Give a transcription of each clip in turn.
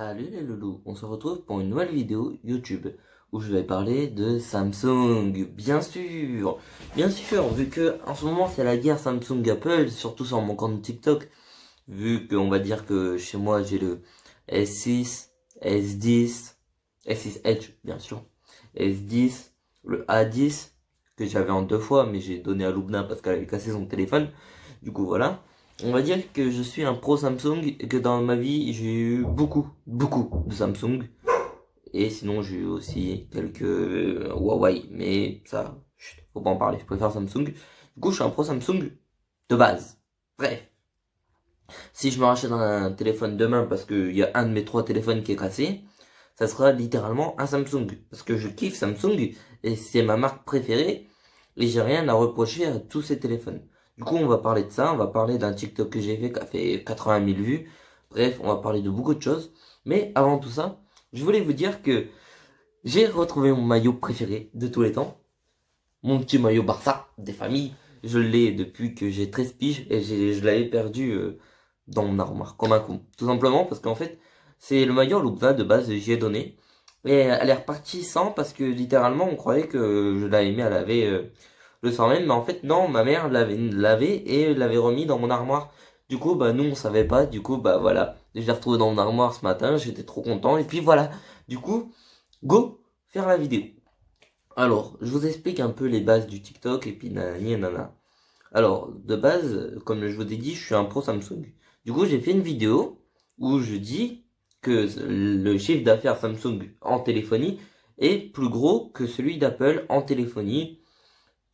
Salut les loulous, on se retrouve pour une nouvelle vidéo YouTube où je vais parler de Samsung, bien sûr, vu que en ce moment c'est la guerre Samsung-Apple, surtout sur mon compte TikTok, vu qu'on va dire que chez moi j'ai le S6, S10, S6 Edge bien sûr, S10, le A10 que j'avais en deux fois mais j'ai donné à Loubna parce qu'elle avait cassé son téléphone, du coup voilà. On va dire que je suis un pro Samsung et que dans ma vie j'ai eu beaucoup de Samsung. Et sinon j'ai eu aussi quelques Huawei, mais ça, chut, faut pas en parler, je préfère Samsung. Du coup je suis un pro Samsung de base. Bref, si je me rachète un téléphone demain parce qu'il y a un de mes trois téléphones qui est cassé, ça sera littéralement un Samsung. Parce que je kiffe Samsung et c'est ma marque préférée et j'ai rien à reprocher à tous ces téléphones. Du coup, on va parler de ça, on va parler d'un TikTok que j'ai fait qui a fait 80 000 vues. Bref, on va parler de beaucoup de choses. Mais avant tout ça, je voulais vous dire que j'ai retrouvé mon maillot préféré de tous les temps. Mon petit maillot Barça des familles. Je l'ai depuis que j'ai 13 piges et je l'avais perdu dans mon armoire comme un con. Tout simplement parce qu'en fait, c'est le maillot Loubna de base, j'y ai donné. Et elle est repartie sans parce que littéralement on croyait que je l'avais mis à laver le soir même. Mais en fait non, ma mère l'avait lavé et l'avait remis dans mon armoire. Du coup, bah nous on savait pas. Du coup, bah voilà. Je l'ai retrouvé dans mon armoire ce matin, j'étais trop content. Et puis voilà. Du coup, go faire la vidéo. Alors, je vous explique un peu les bases du TikTok et puis nanani nana. Alors, de base, comme je vous ai dit, je suis un pro Samsung. Du coup, j'ai fait une vidéo où je dis que le chiffre d'affaires Samsung en téléphonie est plus gros que celui d'Apple en téléphonie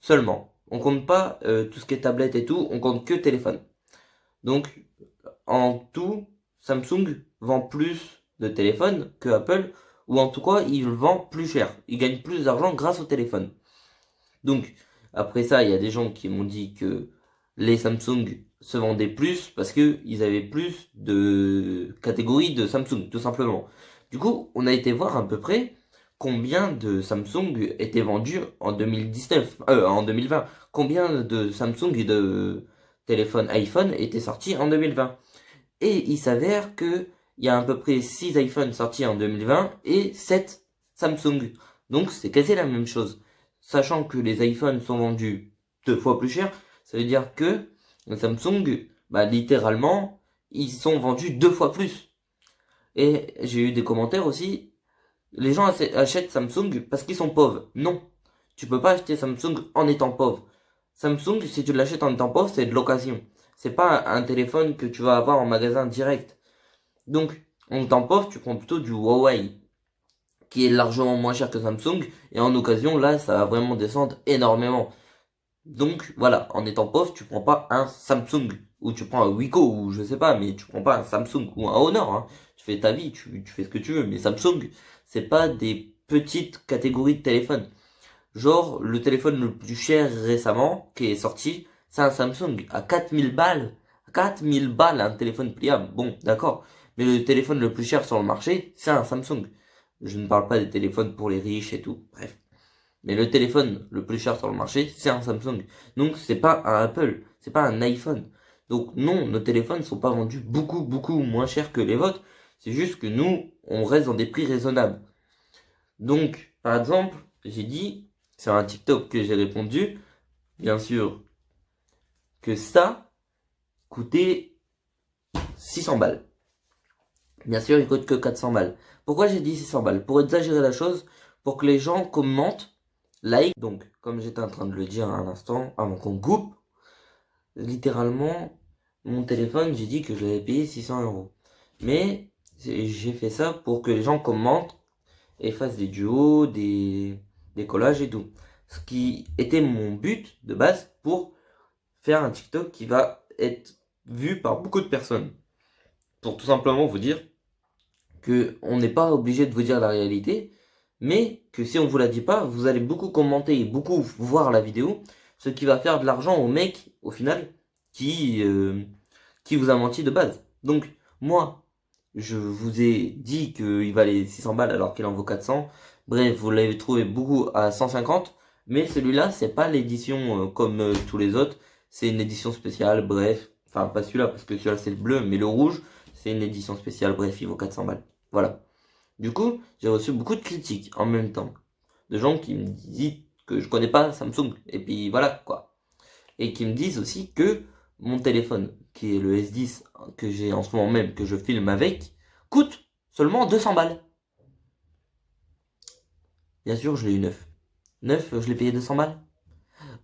seulement. On compte pas tout ce qui est tablette et tout, on compte que téléphone. Donc, en tout, Samsung vend plus de téléphones que Apple, ou en tout cas, il vend plus cher. Il gagne plus d'argent grâce au téléphone. Donc, après ça, il y a des gens qui m'ont dit que les Samsung se vendaient plus parce que ils avaient plus de catégories de Samsung, tout simplement. Du coup, on a été voir à peu près combien de Samsung étaient vendus en 2019, en 2020. Combien de Samsung et de téléphones iPhone étaient sortis en 2020. Et il s'avère que il y a à peu près 6 iPhones sortis en 2020 et 7 Samsung. Donc c'est quasi la même chose. Sachant que les iPhones sont vendus deux fois plus cher, ça veut dire que les Samsung, bah littéralement, ils sont vendus deux fois plus. Et j'ai eu des commentaires aussi, les gens achètent Samsung parce qu'ils sont pauvres. Non, tu peux pas acheter Samsung en étant pauvre. Samsung, si tu l'achètes en étant pauvre, c'est de l'occasion. C'est pas un téléphone que tu vas avoir en magasin direct. Donc, en étant pauvre, tu prends plutôt du Huawei, qui est largement moins cher que Samsung, et en occasion, là, ça va vraiment descendre énormément. Donc, voilà, en étant pauvre, tu prends pas un Samsung, ou tu prends un Wiko, ou je sais pas, mais tu prends pas un Samsung, ou un Honor, hein. Tu fais ta vie, tu fais ce que tu veux, mais Samsung, c'est pas des petites catégories de téléphone. Genre, le téléphone le plus cher récemment, qui est sorti, c'est un Samsung, à 4000 balles. 4000 balles, un téléphone pliable. Bon, d'accord. Mais le téléphone le plus cher sur le marché, c'est un Samsung. Je ne parle pas des téléphones pour les riches et tout. Bref. Mais le téléphone le plus cher sur le marché, c'est un Samsung. Donc, c'est pas un Apple. C'est pas un iPhone. Donc, non, nos téléphones sont pas vendus beaucoup moins cher que les vôtres. C'est juste que nous, on reste dans des prix raisonnables. Donc, par exemple, j'ai dit, sur un TikTok que j'ai répondu, bien sûr, que ça coûtait 600 balles. Bien sûr, il coûte que 400 balles. Pourquoi j'ai dit 600 balles? Pour exagérer la chose, pour que les gens commentent, like. Donc, comme j'étais en train de le dire à l'instant, avant qu'on coupe, littéralement, mon téléphone, j'ai dit que je l'avais payé 600 euros. Mais, j'ai fait ça pour que les gens commentent et fassent des duos, des collages et tout. Ce qui était mon but de base pour faire un TikTok qui va être vu par beaucoup de personnes. Pour tout simplement vous dire que on n'est pas obligé de vous dire la réalité, mais que si on vous la dit pas, vous allez beaucoup commenter et beaucoup voir la vidéo, ce qui va faire de l'argent au mec, au final, qui vous a menti de base. Donc, moi, je vous ai dit qu'il valait 600 balles alors qu'il en vaut 400. Bref, vous l'avez trouvé beaucoup à 150. Mais celui-là, c'est pas l'édition comme tous les autres. C'est une édition spéciale, bref. Enfin, pas celui-là, parce que celui-là, c'est le bleu. Mais le rouge, c'est une édition spéciale. Bref, il vaut 400 balles. Voilà. Du coup, j'ai reçu beaucoup de critiques en même temps. De gens qui me disent que je connais pas Samsung. Et puis voilà, quoi. Et qui me disent aussi que mon téléphone, qui est le S10, que j'ai en ce moment même, que je filme avec, coûte seulement 200 balles. Bien sûr, je l'ai eu neuf. Neuf, je l'ai payé 200 balles.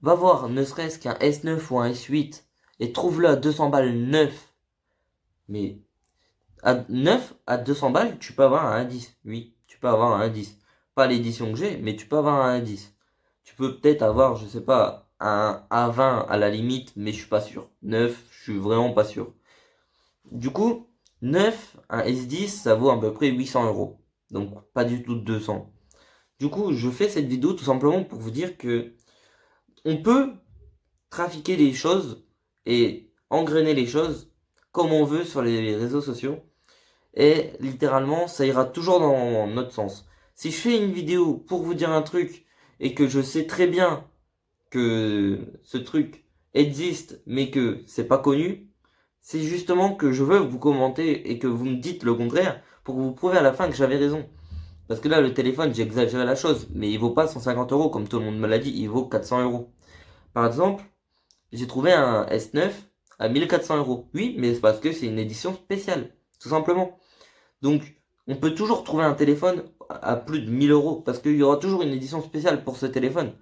Va voir, ne serait-ce qu'un S9 ou un S8, et trouve-le à 200 balles neuf. Mais à 9 à 200 balles, tu peux avoir un 1.10. Oui, tu peux avoir un 1.10. Pas l'édition que j'ai, mais tu peux avoir un 1.10. Tu peux peut-être avoir, je sais pas, un A20 à la limite, mais je suis pas sûr. 9, je suis vraiment pas sûr. Du coup, 9, un S10, ça vaut à peu près 800 euros. Donc pas du tout 200. Du coup, je fais cette vidéo tout simplement pour vous dire que on peut trafiquer les choses et engrainer les choses comme on veut sur les réseaux sociaux. Et littéralement, ça ira toujours dans notre sens. Si je fais une vidéo pour vous dire un truc et que je sais très bien que ce truc existe mais que c'est pas connu, c'est justement que je veux vous commenter et que vous me dites le contraire pour vous prouver à la fin que j'avais raison. Parce que là, le téléphone, j'ai exagéré la chose, mais il vaut pas 150 euros comme tout le monde me l'a dit, il vaut 400 euros. Par exemple, j'ai trouvé un S9 à 1400 euros. Oui, mais c'est parce que c'est une édition spéciale, tout simplement. Donc, on peut toujours trouver un téléphone à plus de 1000 euros parce qu'il y aura toujours une édition spéciale pour ce téléphone.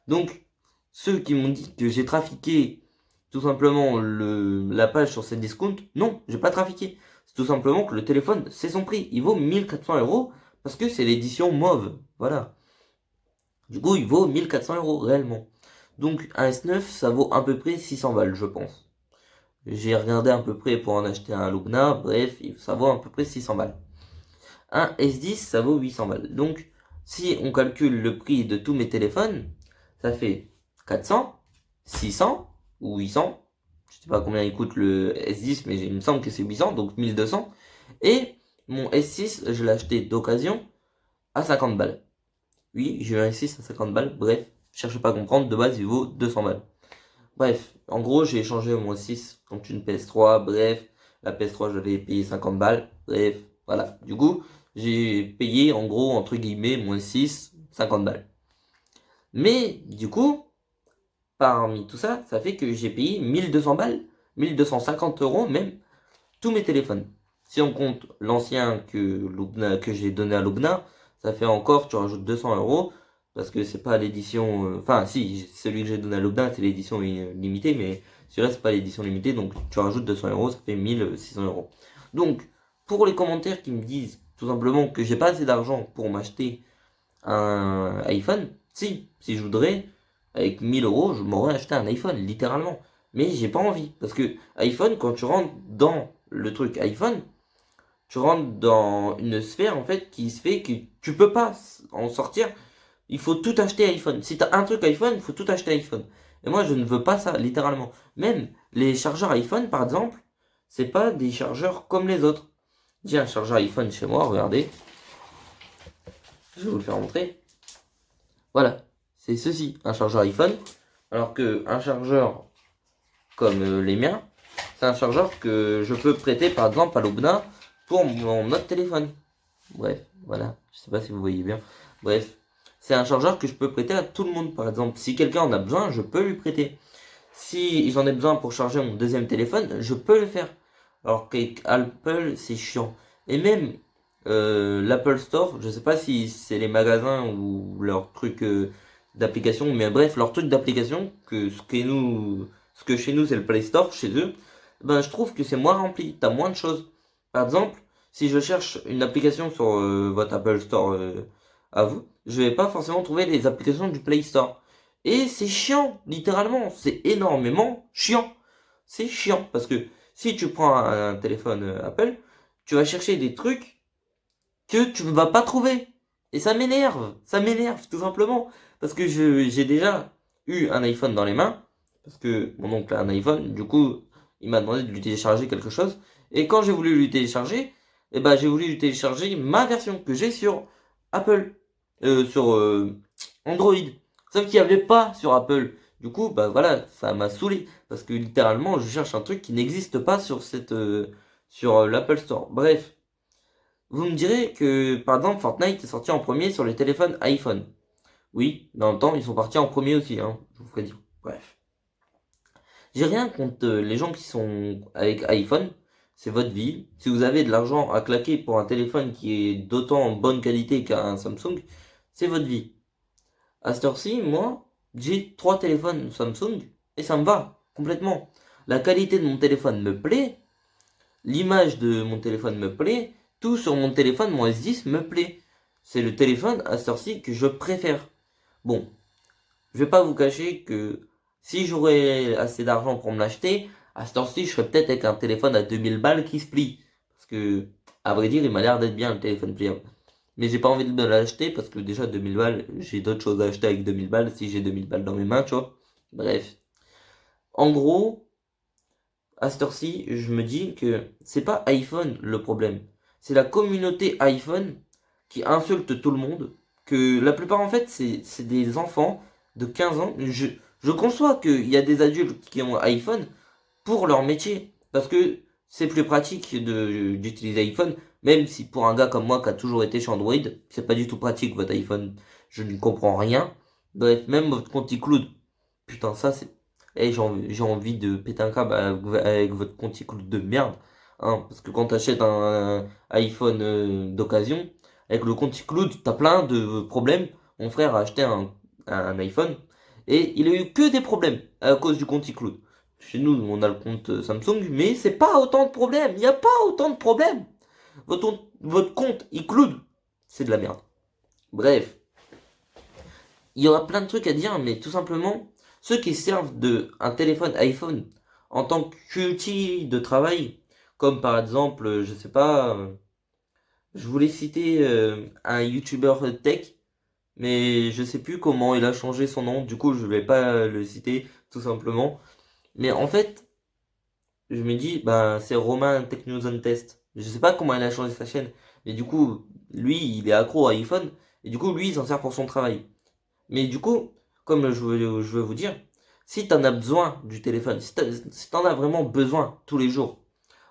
Donc, ceux qui m'ont dit que j'ai trafiqué tout simplement la page sur cette discount, non, j'ai pas trafiqué. C'est tout simplement que le téléphone, c'est son prix. Il vaut 1400 euros parce que c'est l'édition mauve. Voilà. Du coup, il vaut 1400 euros réellement. Donc, un S9, ça vaut à peu près 600 balles, je pense. J'ai regardé à peu près pour en acheter un Lugna, bref, ça vaut à peu près 600 balles. Un S10, ça vaut 800 balles. Donc, si on calcule le prix de tous mes téléphones, ça fait 400, 600 ou 800. Je sais pas combien il coûte le S10, mais il me semble que c'est 800, donc 1200. Et mon S6, je l'ai acheté d'occasion à 50 balles. Oui, j'ai eu un S6 à 50 balles. Bref, cherchez pas à comprendre, de base, il vaut 200 balles. Bref, en gros, j'ai échangé mon S6 contre une PS3. Bref, la PS3, je l'avais payé 50 balles. Bref, voilà. Du coup, j'ai payé en gros, entre guillemets, mon S6, 50 balles. Mais, du coup, parmi tout ça, ça fait que j'ai payé 1200 balles, 1250 euros même, tous mes téléphones. Si on compte l'ancien que j'ai donné à Lubna, ça fait encore, tu rajoutes 200 euros, parce que c'est pas l'édition, enfin si, celui que j'ai donné à Lubna, c'est l'édition limitée, mais celui-là c'est pas l'édition limitée, donc tu rajoutes 200 euros, ça fait 1600 euros. Donc, pour les commentaires qui me disent tout simplement que j'ai pas assez d'argent pour m'acheter un iPhone, si je voudrais, avec 1000 euros, je m'aurais acheté un iPhone, littéralement. Mais j'ai pas envie. Parce que iPhone, quand tu rentres dans le truc iPhone, tu rentres dans une sphère, en fait, qui se fait que tu peux pas en sortir. Il faut tout acheter iPhone. Si t'as un truc iPhone, il faut tout acheter iPhone. Et moi, je ne veux pas ça, littéralement. Même les chargeurs iPhone, par exemple, c'est pas des chargeurs comme les autres. J'ai un chargeur iPhone chez moi, regardez. Je vais vous le faire montrer. Voilà, c'est ceci, un chargeur iPhone. Alors que un chargeur comme les miens, c'est un chargeur que je peux prêter par exemple à l'Aubna pour mon autre téléphone. Bref, voilà, je sais pas si vous voyez bien. Bref, c'est un chargeur que je peux prêter à tout le monde par exemple. Si quelqu'un en a besoin, je peux lui prêter. Si j'en ai besoin pour charger mon deuxième téléphone, je peux le faire. Alors qu'avec Apple, c'est chiant. Et même l'Apple Store, je sais pas si c'est les magasins ou leur truc d'application, mais bref, leur truc d'application, ce que chez nous c'est le Play Store, chez eux, ben je trouve que c'est moins rempli, t'as moins de choses. Par exemple, si je cherche une application sur votre Apple Store à vous, je vais pas forcément trouver les applications du Play Store. Et c'est chiant, littéralement, c'est énormément chiant. C'est chiant, parce que si tu prends un téléphone Apple, tu vas chercher des trucs que tu ne vas pas trouver. Et ça m'énerve tout simplement. Parce que j'ai déjà eu un iPhone dans les mains, parce que mon oncle a un iPhone, du coup, il m'a demandé de lui télécharger quelque chose. Et quand j'ai voulu lui télécharger, eh ben, j'ai voulu lui télécharger ma version que j'ai sur Apple, sur Android. Sauf qu'il n'y avait pas sur Apple. Du coup, bah voilà, ça m'a saoulé. Parce que littéralement, je cherche un truc qui n'existe pas sur l'Apple Store. Bref. Vous me direz que, par exemple, Fortnite est sorti en premier sur les téléphones iPhone. Oui, mais en même temps, ils sont partis en premier aussi, hein, je vous ferai dire. Bref. J'ai rien contre les gens qui sont avec iPhone, c'est votre vie. Si vous avez de l'argent à claquer pour un téléphone qui est d'autant bonne qualité qu'un Samsung, c'est votre vie. À cette heure-ci, moi, j'ai 3 téléphones Samsung et ça me va complètement. La qualité de mon téléphone me plaît, l'image de mon téléphone me plaît, tout sur mon téléphone, mon S10 me plaît. C'est le téléphone à cette heure-ci que je préfère. Bon, je vais pas vous cacher que si j'aurais assez d'argent pour me l'acheter, à cette heure-ci, je serais peut-être avec un téléphone à 2000 balles qui se plie. Parce que, à vrai dire, il m'a l'air d'être bien le téléphone pliable. Mais j'ai pas envie de me l'acheter parce que déjà 2000 balles, j'ai d'autres choses à acheter avec 2000 balles si j'ai 2000 balles dans mes mains, tu vois. Bref. En gros, à cette heure-ci, je me dis que c'est pas iPhone le problème. C'est la communauté iPhone qui insulte tout le monde. Que la plupart, en fait, c'est des enfants de 15 ans. Je conçois qu'il y a des adultes qui ont iPhone pour leur métier. Parce que c'est plus pratique d'utiliser iPhone. Même si pour un gars comme moi qui a toujours été chez Android, c'est pas du tout pratique votre iPhone. Je ne comprends rien. Bref, même votre compte iCloud. Putain, ça c'est. Eh, j'ai envie de péter un câble avec votre compte iCloud de merde. Hein, parce que quand t'achètes un iPhone d'occasion, avec le compte iCloud, t'as plein de problèmes. Mon frère a acheté un iPhone et il a eu que des problèmes à cause du compte iCloud. Chez nous, on a le compte Samsung, mais c'est pas autant de problèmes. Il n'y a pas autant de problèmes. Votre compte iCloud, c'est de la merde. Bref, il y aura plein de trucs à dire, mais tout simplement, ceux qui servent de un téléphone iPhone en tant qu'outil de travail, comme par exemple, je sais pas, je voulais citer un YouTuber tech, mais je sais plus comment il a changé son nom, du coup je vais pas le citer tout simplement. Mais en fait, je me dis, bah c'est Romain Technozone Test. Je sais pas comment il a changé sa chaîne, mais du coup, lui, il est accro à iPhone, et du coup, lui, il s'en sert pour son travail. Mais du coup, comme je veux vous dire, si t'en as besoin du téléphone, si t'en as vraiment besoin tous les jours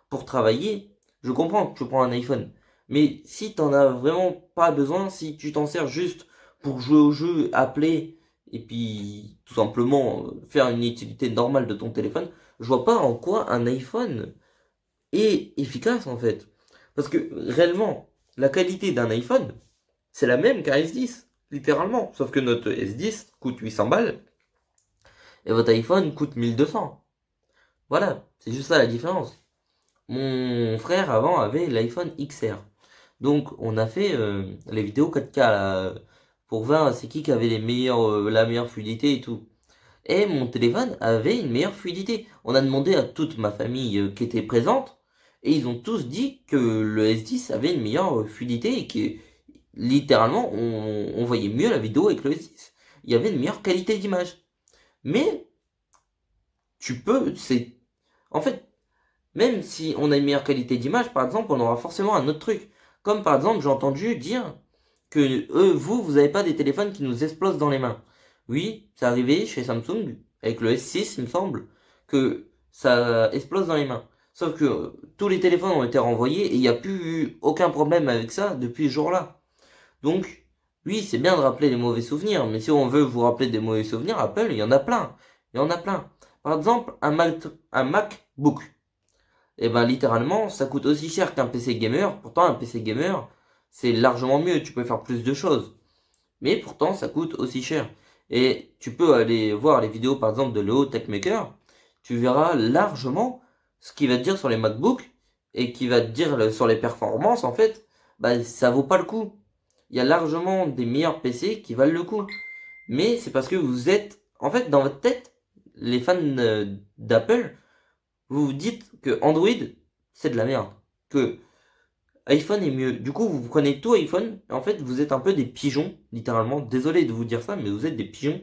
pour travailler, je comprends que tu prends un iPhone. Mais si t'en as vraiment pas besoin, si tu t'en sers juste pour jouer au jeu, appeler, et puis tout simplement faire une utilité normale de ton téléphone, je vois pas en quoi un iPhone est efficace en fait. Parce que réellement, la qualité d'un iPhone, c'est la même qu'un S10, littéralement. Sauf que notre S10 coûte 800 balles et votre iPhone coûte 1200. Voilà, c'est juste ça la différence. Mon frère avant avait l'iPhone XR. Donc on a fait les vidéos 4K là, pour voir c'est qui avait la meilleure fluidité et tout. Et mon téléphone avait une meilleure fluidité. On a demandé à toute ma famille qui était présente et ils ont tous dit que le S10 avait une meilleure fluidité et que littéralement on voyait mieux la vidéo avec le S10. Il y avait une meilleure qualité d'image. Mais c'est en fait, même si on a une meilleure qualité d'image, par exemple, on aura forcément un autre truc. Comme par exemple, j'ai entendu dire que vous n'avez pas des téléphones qui nous explosent dans les mains. Oui, c'est arrivé chez Samsung, avec le S6, il me semble, que ça explose dans les mains. Sauf que tous les téléphones ont été renvoyés et il n'y a plus eu aucun problème avec ça depuis ce jour-là. Donc, oui, c'est bien de rappeler les mauvais souvenirs, mais si on veut vous rappeler des mauvais souvenirs, Apple, il y en a plein. Il y en a plein. Par exemple, un MacBook. Et ben littéralement, ça coûte aussi cher qu'un PC gamer. Pourtant, un PC gamer, c'est largement mieux. Tu peux faire plus de choses. Mais pourtant, ça coûte aussi cher. Et tu peux aller voir les vidéos, par exemple, de Leo Techmaker. Tu verras largement ce qu'il va te dire sur les MacBooks et qui va te dire sur les performances, en fait, bah, ça vaut pas le coup. Il y a largement des meilleurs PC qui valent le coup. Mais c'est parce que vous êtes, en fait, dans votre tête, les fans d'Apple, vous vous dites que Android, c'est de la merde. Que iPhone est mieux. Du coup, vous prenez tout iPhone, et en fait, vous êtes un peu des pigeons, littéralement. Désolé de vous dire ça, mais vous êtes des pigeons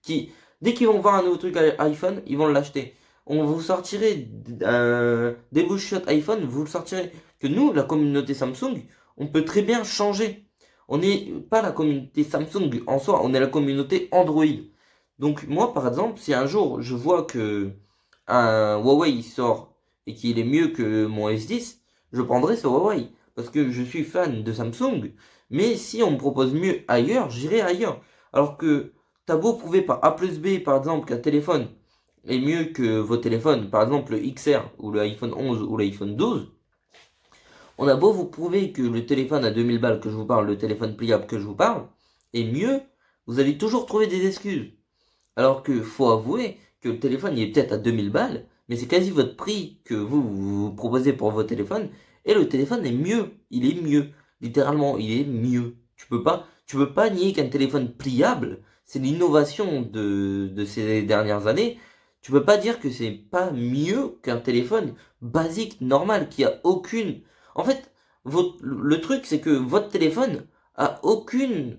qui, dès qu'ils vont voir un nouveau truc à iPhone, ils vont l'acheter. On vous sortirait des bullshot iPhone, vous le sortirez. Que nous, la communauté Samsung, on peut très bien changer. On n'est pas la communauté Samsung en soi, on est la communauté Android. Donc moi, par exemple, si un jour je vois que un Huawei sort et qu'il est mieux que mon S10, je prendrai ce Huawei. parce que je suis fan de Samsung, mais si on me propose mieux ailleurs, j'irai ailleurs. Alors que t'as beau prouver par A plus B, par exemple, qu'un téléphone est mieux que vos téléphones, par exemple le XR ou le iPhone 11 ou l'iPhone 12, on a beau vous prouver que le téléphone à 2000 balles que je vous parle, le téléphone pliable que je vous parle, est mieux, vous allez toujours trouver des excuses. Alors que faut avouer que le téléphone il est peut-être à 2000 balles, mais c'est quasi votre prix que vous proposez pour votre téléphone, et le téléphone est mieux, il est mieux. Littéralement, il est mieux. Tu peux pas nier qu'un téléphone pliable, c'est l'innovation de ces dernières années. Tu peux pas dire que c'est pas mieux qu'un téléphone basique, normal, qui a aucune. En fait, le truc, c'est que votre téléphone a aucune.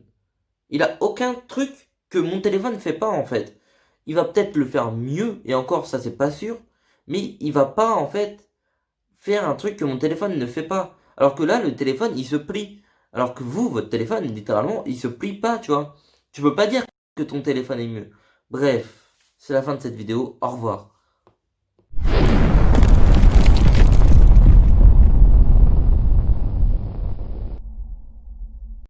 Il a aucun truc que mon téléphone ne fait pas, en fait. Il va peut-être le faire mieux, et encore, ça, c'est pas sûr, mais il va pas, en fait, faire un truc que mon téléphone ne fait pas. Alors que là, le téléphone, il se plie. Alors que vous, votre téléphone, littéralement, il se plie pas, tu vois. Tu peux pas dire que ton téléphone est mieux. Bref, c'est la fin de cette vidéo. Au revoir.